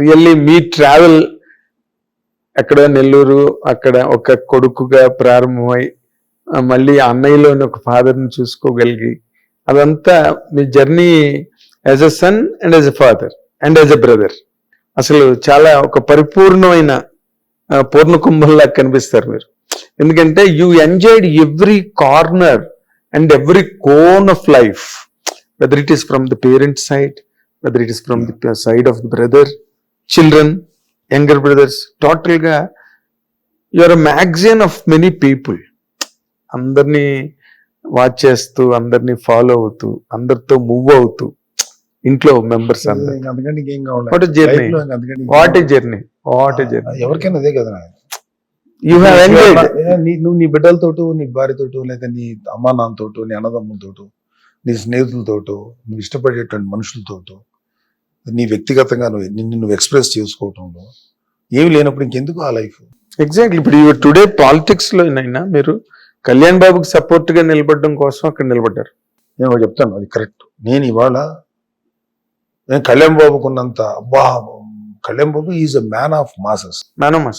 Really మీ travel అక్కడ నెల్లూరు అక్కడ ఒక కొడుకుగా ప్రారంభమై మళ్ళీ అన్నయ్యలోని ఒక ఫాదర్ని చూసుకోగలిగి అదంతా మీ journey as a son and as a father and as a brother అసలు చాలా ఒక పరిపూర్ణమైన పూర్ణ కుంభంలా కనిపిస్తారు మీరు. ఎందుకంటే you enjoyed every corner and every cone of life, whether it is from the parents side, whether it is from the side of the brother, children, younger brothers, టోటల్గా you are a magazine of many people. అందరినీ watch చేస్తూ, అందరినీ follow అవుతూ, అందరితో move అవుతూ, ఇంట్లో members ఎవరికైనా అదే కదా. You have enjoyed. నువ్వు నీ బిడ్డలతోటో, నీ భార్యతోటో, లేదా నీ అమ్మా నాన్నతోటో, నీ అన్నదమ్ములతోటో, నీ స్నేహితులతోటో, నువ్వు ఇష్టపడేటువంటి మనుషులతోటో, నీ వ్యక్తిగతంగా నువ్వు ఎక్స్ప్రెస్ చేసుకోవటంలో ఏమి లేనప్పుడు ఇంకెందుకు ఆ లైఫ్? ఎగ్జాక్ట్లీ. ఇప్పుడు టుడే పాలిటిక్స్ లో అయినా మీరు కళ్యాణ్ బాబుకి సపోర్ట్ గా నిలబడడం కోసం అక్కడ నిలబడ్డారు. నేను చెప్తాను, అది కరెక్ట్. నేను కళ్యాణ్ బాబుకున్నంత Kalyan Babu is a man of masses.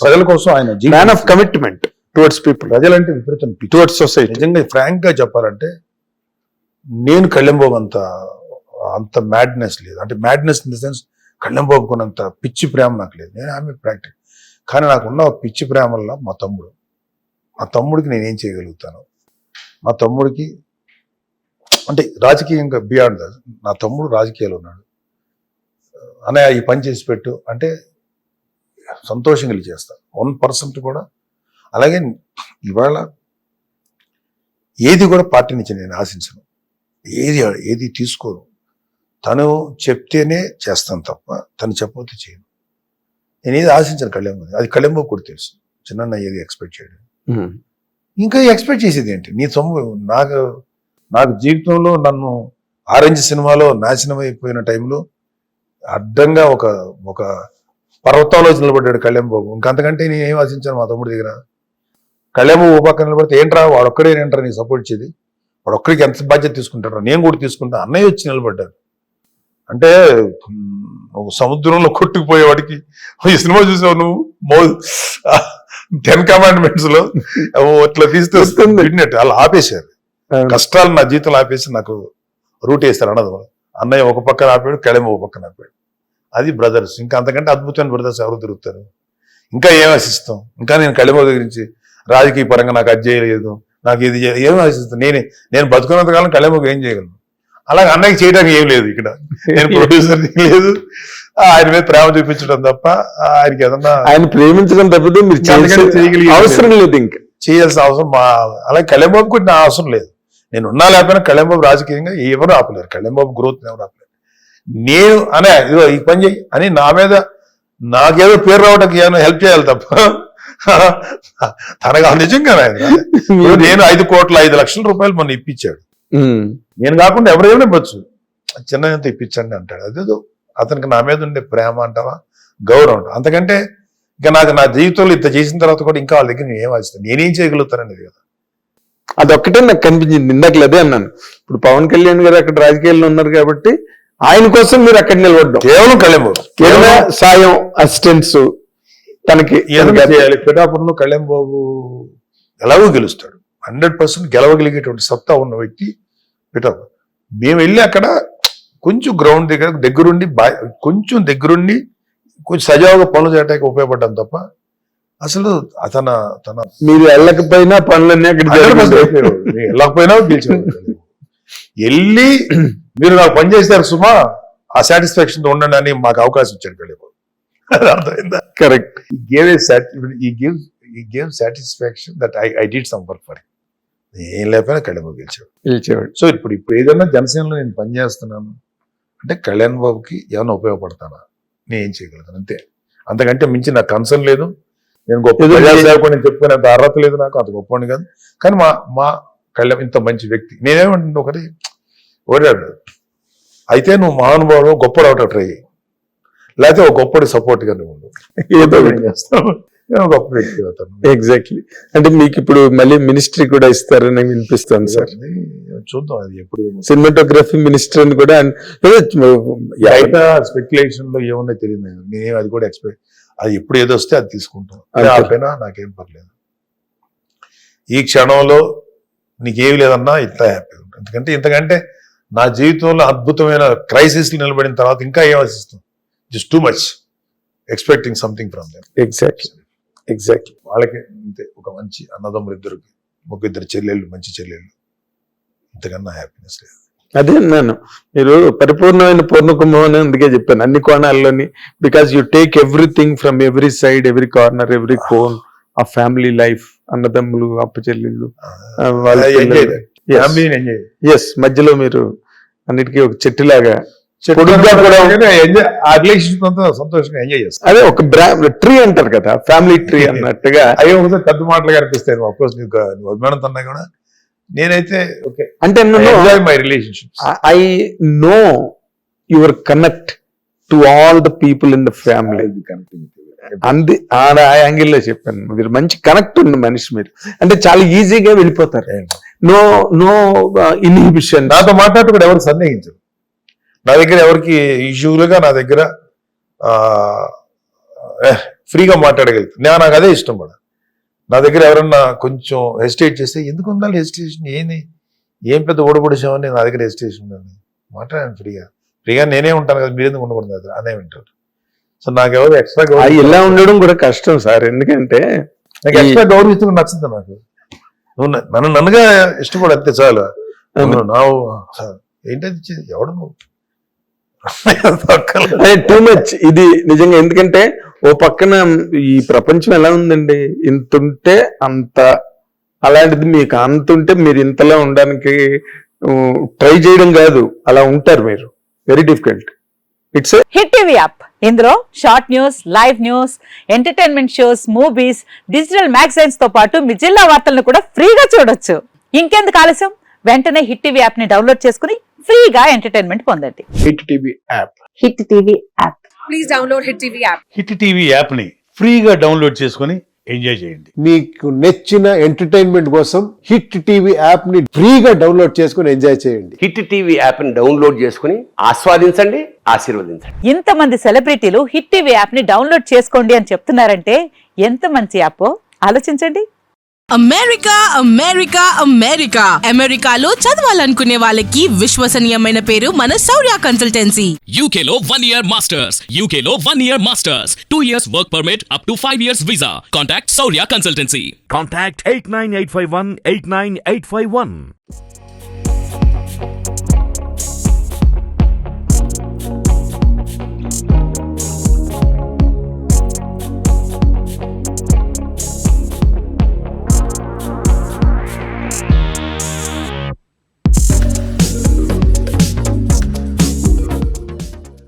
ప్రజల కోసం ఆయన man of commitment towards people. ప్రజలంటే విపరీతం టువర్డ్స్ సొసైటీ. నిజంగా ఫ్రాంక్ గా చెప్పాలంటే నేను కళ్యాణ్ బాబు అంత మ్యాడ్నెస్ లేదు. అంటే madness in the sense Kalyan బాబుకున్నంత పిచ్చి ప్రేమ నాకు లేదు. నేను ఆమె ప్రాక్టిక్. కానీ నాకున్న పిచ్చి ప్రేమ వల్ల మా తమ్ముడికి నేనేం చేయగలుగుతాను, మా తమ్ముడికి అంటే రాజకీయంగా బియాండ్ నా తమ్ముడు రాజకీయాలు ఉన్నాడు, అన్నయ్య ఈ పని చేసి పెట్టు అంటే సంతోషంగా చేస్తాను 1% కూడా. అలాగే ఇవాళ ఏది కూడా పార్టీ నుంచి నేను ఆశించను, ఏది తీసుకోను. తను చెప్తేనే చేస్తాను తప్ప తను చెప్పకపోతే చేయను. నేను ఏది ఆశించాను కళ్యాణ్ బాబు. అది కళ్యాణ్ బాబు కూడా తెలుసు. చిన్న ఏది ఎక్స్పెక్ట్ చేయడం, ఇంకా ఎక్స్పెక్ట్ చేసేది ఏంటి? నీ సొమ్ము నాకు జీవితంలో నన్ను ఆరెంజ్ సినిమాలో నాశనం అయిపోయిన టైంలో అడ్డంగా ఒక పర్వతాల్లో నిలబడ్డాడు కళ్యాణ్ బాబు. ఇంకంతకంటే నేను ఏం ఆశించాను మా తమ్ముడి దగ్గర? కళ్యాణ్ బాబు పక్కన నిలబడితే ఏంట్రా వాడొక్కడేనేంట్రా నీ సపోర్ట్ ఇచ్చేది, వాడొక్కడికి ఎంత బాధ్యత తీసుకుంటారా, నేను కూడా తీసుకుంటా. అన్నయ్య వచ్చి నిలబడ్డాడు. అంటే ఒక సముద్రంలో కొట్టుకుపోయేవాడికి ఈ సినిమా చూసావు నువ్వు 10 Commandments లో అట్లా తీసుకొస్తుంది అలా ఆపేశారు. కష్టాలు నా జీవితంలో ఆపేసి నాకు రూట్ వేస్తారు అన్నయ్య ఒక పక్కన ఆపాడు, కళ్యాణ్ ఒక పక్కన ఆపాడు. అది బ్రదర్స్. ఇంకా అంతకంటే అద్భుతమైన బ్రదర్స్ ఎవరు తిరుగుతారు? ఇంకా ఏం ఆశిస్తాం? ఇంకా నేను కళ్యాణ్ గురించి రాజకీయ పరంగా నాకు అది చేయలేదు, నాకు ఇది ఏం ఆశిస్తాను? నేను బతుకున్నంత కాలం కళ్యాణ్ ఏం చేయగలను? అలాగే అన్నయ్యకి చేయడానికి ఏం లేదు. ఇక్కడ నేను ప్రొడ్యూసర్ లేదు, ఆయన మీద ప్రేమ చూపించడం తప్ప ఆయనకి ఏదన్నా ఆయన ప్రేమించడం తప్పితే మీరు చేయగలిగే అవసరం లేదు, ఇంకా చేయాల్సిన అవసరం అలాగే కళ్యాణ్ బాబు కూడా నా అవసరం లేదు. నేను ఉన్నా లేకపోయినా కళ్యాణ్ బాబు రాజకీయంగా ఎవరు ఆపలేరు, కళ్యాణ్ బాబు గ్రోత్ ఎవరు ఆపలేరు. నేను అనే ఇదో ఈ పని చెయ్యి అని నా మీద నాకేదో పేరు రావడానికి ఏమైనా హెల్ప్ చేయాలి తప్ప తనగా నిజంగా నేను 5 లక్షల రూపాయలు మొన్న ఇప్పించాడు. నేను కాకుండా ఎవరైనా ఇవ్వచ్చు, చిన్న ఇప్పించండి అంటాడు. అదేదో అతనికి నా మీద ఉండే ప్రేమ అంటావా, గౌరవం అంటావా. అంతకంటే ఇంకా నాకు నా జీవితంలో ఇంత చేసిన తర్వాత కూడా ఇంకా వాళ్ళ దగ్గర నేను ఏం ఆశిస్తాను, నేనేం చేయగలుగుతాననేది కదా. అదొక్కటే నాకు కనిపించింది. ఇందాక అదే అన్నాను. ఇప్పుడు పవన్ కళ్యాణ్ గారు అక్కడ రాజకీయాల్లో ఉన్నారు కాబట్టి ఆయన కోసం మీరు అక్కడ నిలబడ్డాం. కేవలం కళ్యాణ్ బాబు ఏదైనా సాయం, అసిస్టెన్స్ తనకి చేయాలి. పిఠాపురంలో కళ్యాణ్ బాబు ఎలాగో గెలుస్తాడు. 100% గెలవగలిగేటువంటి సత్తా ఉన్న వ్యక్తి పిఠాపురం. మేము వెళ్ళి అక్కడ కొంచెం గ్రౌండ్ దగ్గరుండి కొంచెం సజావుగా పనులు చేయడానికి ఉపయోగపడ్డాం తప్ప అసలు తన మీరు వెళ్ళకపోయినా పనులన్నీ అక్కడ వెళ్ళకపోయినా గెలిచేవాడు. వెళ్ళి మీరు నాకు పని చేశారు సుమా, ఆ సాటిస్ఫాక్షన్ తో ఉండండి అని మాకు అవకాశం ఇచ్చాడు కళ్యాణ్. అర్థమైందా? Correct. He gave satisfaction that I did some work for him. ఏం లేకపోయినా కళ్యాణ్ బాబు గెలిచేవాడు. సో ఇప్పుడు ఏదైనా జనసేనలో నేను పనిచేస్తున్నాను అంటే కళ్యాణ్ బాబుకి ఏమైనా ఉపయోగపడతానా, నేను ఏం చేయగలుగుతాను అంతే. అంతకంటే మించి నాకు కన్సర్న్ లేదు. నేను గొప్ప ప్రజాసేవకుడు నేను చెప్పుకునేంత అర్హత లేదు నాకు, అంత గొప్పని కాదు. కానీ మా కళ్యాణ్ ఇంత మంచి వ్యక్తి. నేనేమంటున్నా ఒకటి అయితే నువ్వు మహానుభావుడు గొప్పడు అవటం ట్రై చేయి, లేకపోతే ఒక గొప్పడి సపోర్ట్ గా నువ్వు ఏదో చేస్తావు, గొప్ప వ్యక్తి అవుతాను. ఎగ్జాక్ట్లీ. అంటే మీకు ఇప్పుడు మళ్ళీ మినిస్ట్రీ కూడా ఇస్తారని వినిపిస్తుంది సార్. చూద్దాం అది ఎప్పుడు సినిమాటోగ్రఫీ మినిస్టర్ అని కూడా బయట స్పెక్యులేషన్ లో ఏమున్నాయో తెలియదు నేను అది కూడా ఎక్స్పెక్ట్ అది ఎప్పుడు ఏదో వస్తే అది తీసుకుంటాం ఆపైనా నాకేం పర్లేదు ఈ క్షణంలో నీకేమి లేదన్నా ఇంత హ్యాపీ ఉంటుంది ఎందుకంటే ఇంతకంటే నా జీవితంలో అద్భుతమైన క్రైసిస్ నిలబడిన తర్వాత ఇంకా ఏం ఆశిస్తాం just too much expecting something from them. Exactly వాళ్ళకి అంతే ఒక మంచి అన్నదమ్ములు ఇద్దరు చెల్లెళ్ళు మంచి చెల్లెళ్ళు ఇంతకన్నా హ్యాపీనెస్ లేదు. అదే అన్నాను, మీరు పరిపూర్ణమైన పూర్ణ కుంభం అని అందుకే చెప్పాను అన్ని కోణాల్లోని. Because you take everything from every side, every corner, every cone ఆ ఫ్యామిలీ లైఫ్, అన్నదమ్ములు, అప్పచెల్లెళ్ళు, ఎస్ మధ్యలో మీరు అన్నిటికీ ఒక చెట్టులాగా సంతోషంగా ఎంజాయ్ చేస్తాం. అదే ఒక ట్రీ అంటారు కదా, ఫ్యామిలీ ట్రీ అన్నట్టుగా. అవి ఒకసారి పెద్ద మాటలుగా అనిపిస్తాయి. అఫ్కోర్స్ నీకు అభిమానం అన్నా కూడా నేనైతే ఓకే అంటే my relationship I know your connect to all the people in the family. అంది ఆ యాంగిల్లో చెప్పాను, మీరు మంచి కనెక్ట్ ఉన్న మనిషి మీరు. అంటే చాలా ఈజీగా వెళ్ళిపోతారు, నో నో ఇన్హిబిషన్. నాతో మాట్లాడుతూ కూడా ఎవరు సందేహించరు. నా దగ్గర ఎవరికి యూజువల్గా నా దగ్గర ఫ్రీగా మాట్లాడగలుగుతాను. నాకు అదే ఇష్టం కూడా. నా దగ్గర ఎవరన్నా కొంచెం హెసిటేట్ చేస్తే ఎందుకు ఉండాలి హెసిటేషన్, ఏం పెద్ద ఓడబడిసామని నా దగ్గర హెసిటేషన్ ఉండాలి, మాట్లాడాను ఫ్రీగా నేనే ఉంటాను కదా, మీరెందుకు ఉండకూడదు అనే వింటారు. సో నాకు ఎవరు ఎక్స్ట్రా ఇలా ఉండడం కూడా కష్టం సార్, ఎందుకంటే నాకు ఎక్స్ట్రా గౌరవించడం నచ్చుతుంది. నాకు నన్నుగా ఇష్టపడు అంతే చాలు. నా ఏంటది ఎవడు నువ్వు టూ మచ్ ఇది నిజంగా. ఎందుకంటే ఓ పక్కన ఈ ప్రపంచం ఎలా ఉందండి, ఇంతుంటే అంత, అలాంటిది మీకు అంతుంటే మీరు ఇంతలా ఉండడానికి ట్రై చేయడం కాదు, అలా ఉంటారు మీరు. Very difficult. It's hit TV app. ఇందులో short news, live news, entertainment shows, movies, digital magazines తో పాటు మీ జిల్లా వార్తలను కూడా ఫ్రీగా చూడొచ్చు. ఇంకెందుకు ఆలస్యం, వెంటనే హిట్ టీవీ యాప్ ని డౌన్లోడ్ చేసుకుని ఫ్రీగా ఎంటర్టైన్మెంట్ పొందండి. Hit TV app. Hit TV app. Please download hit TV app. Hit TV app ని ఫ్రీగా డౌన్లోడ్ చేసుకుని ఎంజాయ్ చేయండి. మీకు నచ్చిన ఎంటర్టైన్మెంట్ కోసం హిట్ టీవీ యాప్ ని ఫ్రీగా డౌన్లోడ్ చేసుకుని ఎంజాయ్ చేయండి. హిట్ టీవీ యాప్ ని డౌన్లోడ్ చేసుకుని ఆస్వాదించండి, ఆశీర్వదించండి. ఇంతమంది సెలబ్రిటీలు హిట్ టీవీ యాప్ ని డౌన్లోడ్ చేసుకోండి అని చెప్తున్నారంటే ఎంత మంచి యాప్ ఆలోచించండి. అమెరికా అమెరికా అమెరికా అమెరికాలో చదవాలనుకునే వాళ్ళకి విశ్వసనీయమైన పేరు మన శౌర్య కన్సల్టెన్సీ. UK లో 1 year masters, UK లో 1 year masters, 2 years work permit up to 5 years visa. Contact Saurya Consultancy. Contact 89851 89851.